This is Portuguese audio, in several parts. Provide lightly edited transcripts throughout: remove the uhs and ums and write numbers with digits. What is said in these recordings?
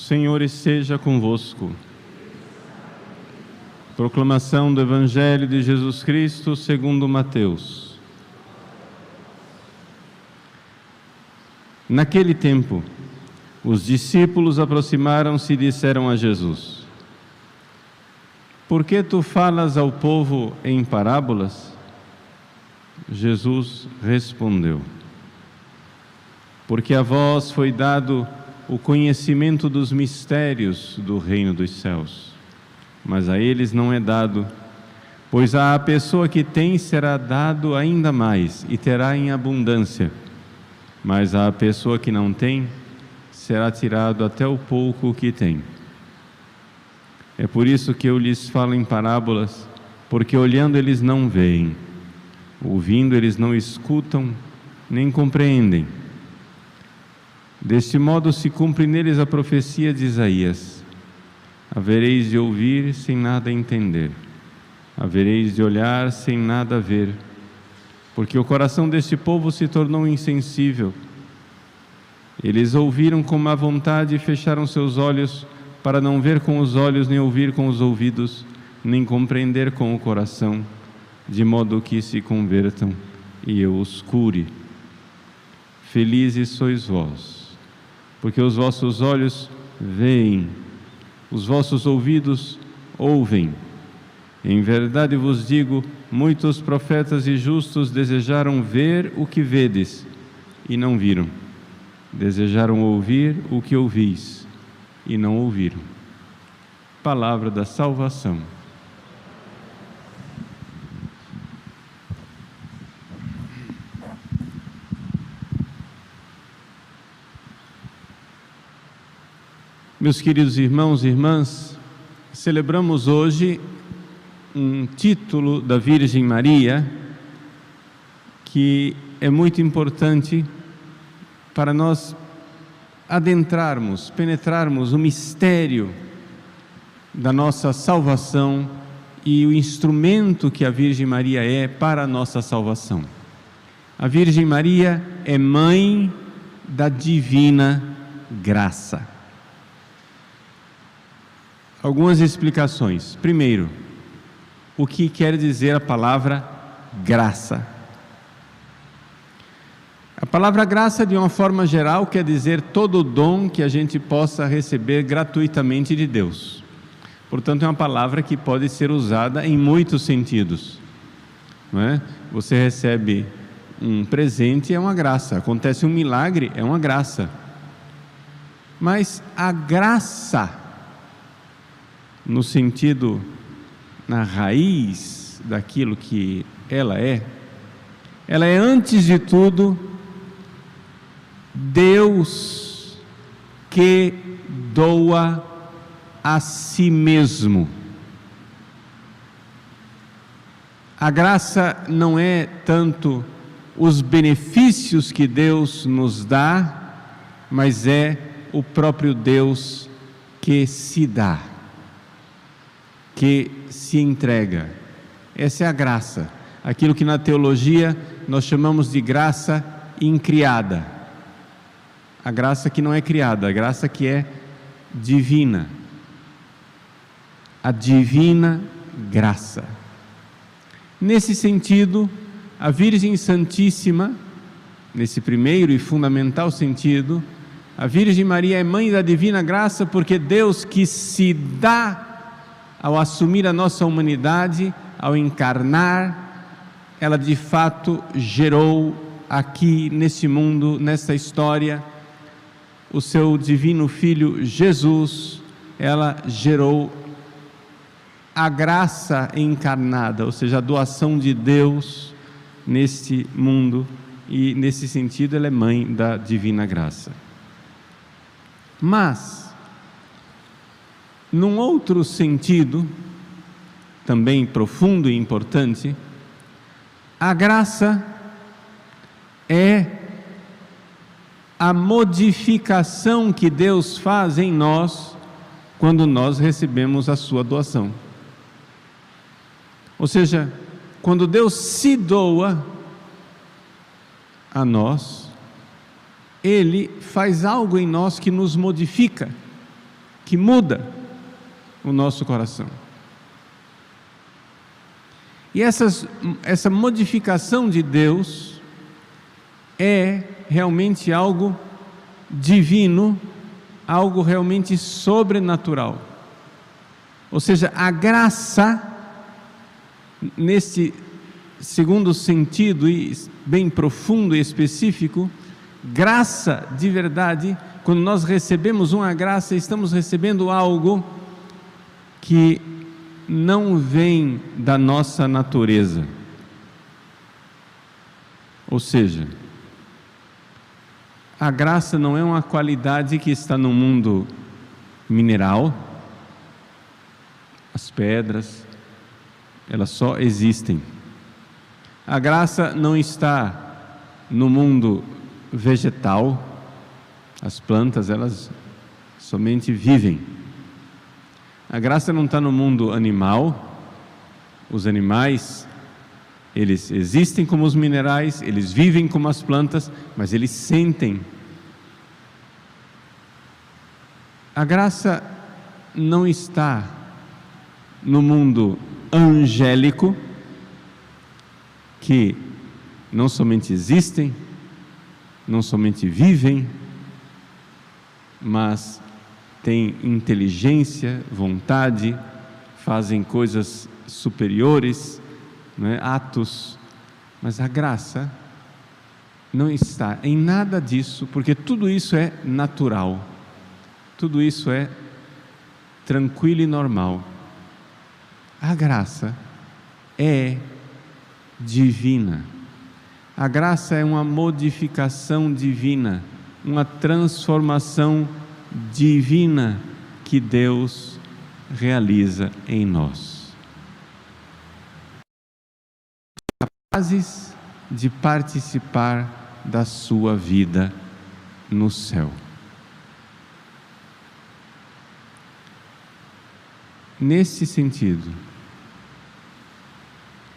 Senhor esteja convosco. Proclamação do Evangelho de Jesus Cristo segundo Mateus. Naquele tempo, os discípulos aproximaram-se e disseram a Jesus: Por que tu falas ao povo em parábolas? Jesus respondeu: Porque a vós foi dado o conhecimento dos mistérios do reino dos céus, mas a eles não é dado, pois à pessoa que tem será dado ainda mais e terá em abundância, mas à pessoa que não tem será tirado até o pouco que tem. É por isso que eu lhes falo em parábolas, porque olhando eles não veem, ouvindo eles não escutam, nem compreendem. Deste modo se cumpre neles a profecia de Isaías: havereis de ouvir sem nada entender, havereis de olhar sem nada ver, porque o coração deste povo se tornou insensível. Eles ouviram com má vontade e fecharam seus olhos, para não ver com os olhos, nem ouvir com os ouvidos, nem compreender com o coração, de modo que se convertam e eu os cure. Felizes sois vós, porque os vossos olhos veem, os vossos ouvidos ouvem. Em verdade vos digo, muitos profetas e justos desejaram ver o que vedes e não viram, desejaram ouvir o que ouvis e não ouviram. Palavra da salvação. Meus queridos irmãos e irmãs, celebramos hoje um título da Virgem Maria que é muito importante para nós adentrarmos, penetrarmos o mistério da nossa salvação e o instrumento que a Virgem Maria é para a nossa salvação. A Virgem Maria é mãe da divina graça. Algumas explicações. Primeiro, o que quer dizer a palavra graça? A palavra graça, de uma forma geral, quer dizer todo o dom que a gente possa receber gratuitamente de Deus. Portanto, é uma palavra que pode ser usada em muitos sentidos, não é? Você recebe um presente, é uma graça. Acontece um milagre, é uma graça. Mas a graça, no sentido, na raiz daquilo que ela é antes de tudo Deus que doa a si mesmo. A graça não é tanto os benefícios que Deus nos dá, mas é o próprio Deus que se dá, que se entrega. Essa é a graça, aquilo que na teologia nós chamamos de graça incriada, a graça que não é criada, a graça que é divina, a divina graça. Nesse sentido, a Virgem Santíssima, nesse primeiro e fundamental sentido, a Virgem Maria é mãe da divina graça, porque Deus que se dá ao assumir a nossa humanidade, ao encarnar, ela de fato gerou aqui nesse mundo, nessa história, o seu divino Filho Jesus. Ela gerou a graça encarnada, ou seja, a doação de Deus neste mundo, e nesse sentido ela é mãe da divina graça. Mas, num outro sentido, também profundo e importante, a graça é a modificação que Deus faz em nós quando nós recebemos a sua doação. Ou seja, quando Deus se doa a nós, Ele faz algo em nós que nos modifica. que muda o nosso coração. E essa modificação de Deus é realmente algo divino, algo realmente sobrenatural. Ou seja, a graça, nesse segundo sentido, e bem profundo e específico, graça de verdade, quando nós recebemos uma graça, estamos recebendo algo que não vem da nossa natureza. Ou seja, a graça não é uma qualidade que está no mundo mineral, as pedras, elas só existem. A graça não está no mundo vegetal, as plantas, elas somente vivem. A graça não está no mundo animal, os animais, eles existem como os minerais, eles vivem como as plantas, mas eles sentem. A graça não está no mundo angélico, que não somente existem, não somente vivem, mas têm inteligência, vontade, fazem coisas superiores, atos, mas a graça não está em nada disso, porque tudo isso é natural, tudo isso é tranquilo e normal. A graça é divina. A graça é uma modificação divina, uma transformação divina que Deus realiza em nós. Capazes de participar da sua vida no céu. Nesse sentido,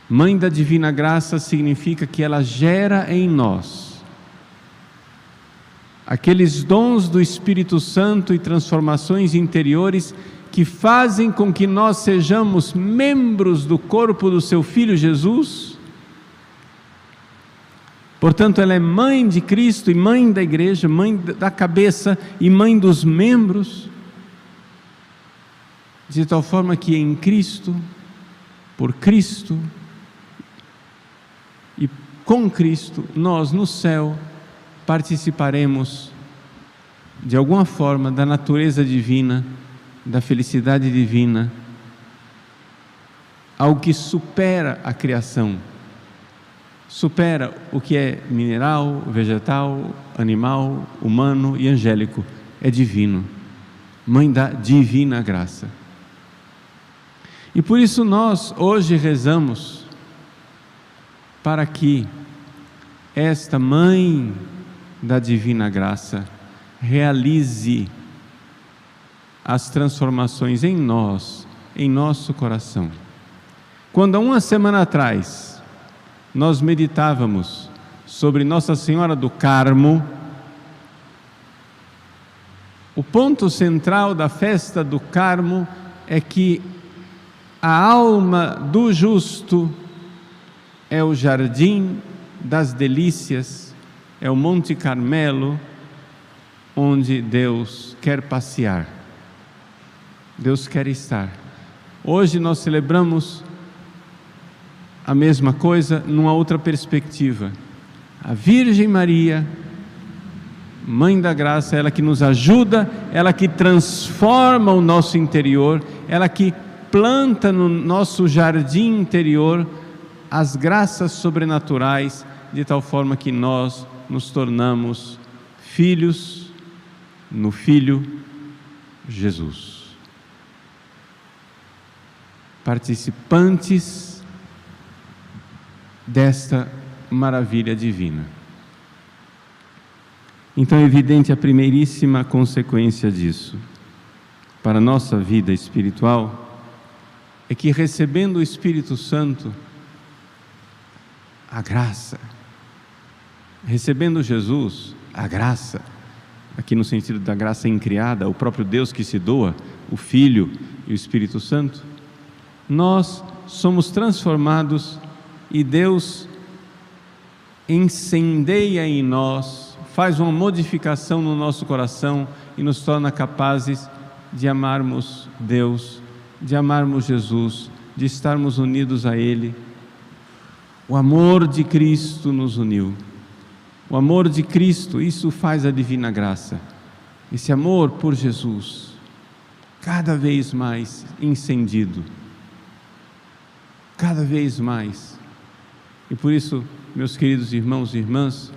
Mãe da Divina Graça significa que ela gera em nós aqueles dons do Espírito Santo e transformações interiores que fazem com que nós sejamos membros do corpo do seu Filho Jesus. Portanto, ela é mãe de Cristo e mãe da igreja, mãe da cabeça e mãe dos membros, de tal forma que em Cristo, por Cristo e com Cristo, nós no céu participaremos de alguma forma da natureza divina, da felicidade divina, algo que supera a criação, supera o que é mineral, vegetal, animal, humano e angélico, é divino, mãe da divina graça. E por isso nós hoje rezamos para que esta mãe da divina graça realize as transformações em nós, em nosso coração. Quando há uma semana atrás nós meditávamos sobre Nossa Senhora do Carmo, o ponto central da festa do Carmo é que a alma do justo é o jardim das delícias, é o Monte Carmelo, onde Deus quer passear, Deus quer estar. Hoje nós celebramos a mesma coisa numa outra perspectiva. A Virgem Maria, Mãe da Graça, ela que nos ajuda, ela que transforma o nosso interior, ela que planta no nosso jardim interior as graças sobrenaturais, de tal forma que nós nos tornamos filhos no Filho Jesus, participantes desta maravilha divina. Então é evidente a primeiríssima consequência disso para a nossa vida espiritual é que, recebendo o Espírito Santo, a graça, recebendo Jesus, a graça, aqui no sentido da graça incriada, o próprio Deus que se doa, o Filho e o Espírito Santo, nós somos transformados e Deus incendeia em nós, faz uma modificação no nosso coração e nos torna capazes de amarmos Deus, de amarmos Jesus, de estarmos unidos a Ele. O amor de Cristo nos uniu. O amor de Cristo, isso faz a divina graça. Esse amor por Jesus, cada vez mais incendido, cada vez mais. E por isso, meus queridos irmãos e irmãs,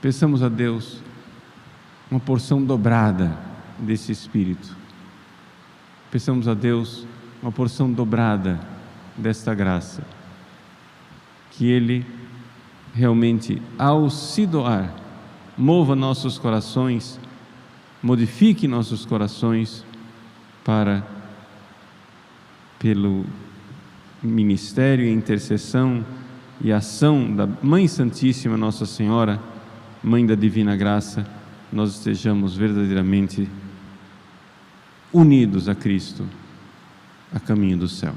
peçamos a Deus uma porção dobrada desse Espírito. Peçamos a Deus uma porção dobrada desta graça. Que Ele realmente, ao se doar, mova nossos corações, modifique nossos corações para, pelo ministério e intercessão e ação da Mãe Santíssima Nossa Senhora, Mãe da Divina Graça, nós estejamos verdadeiramente unidos a Cristo, a caminho do céu.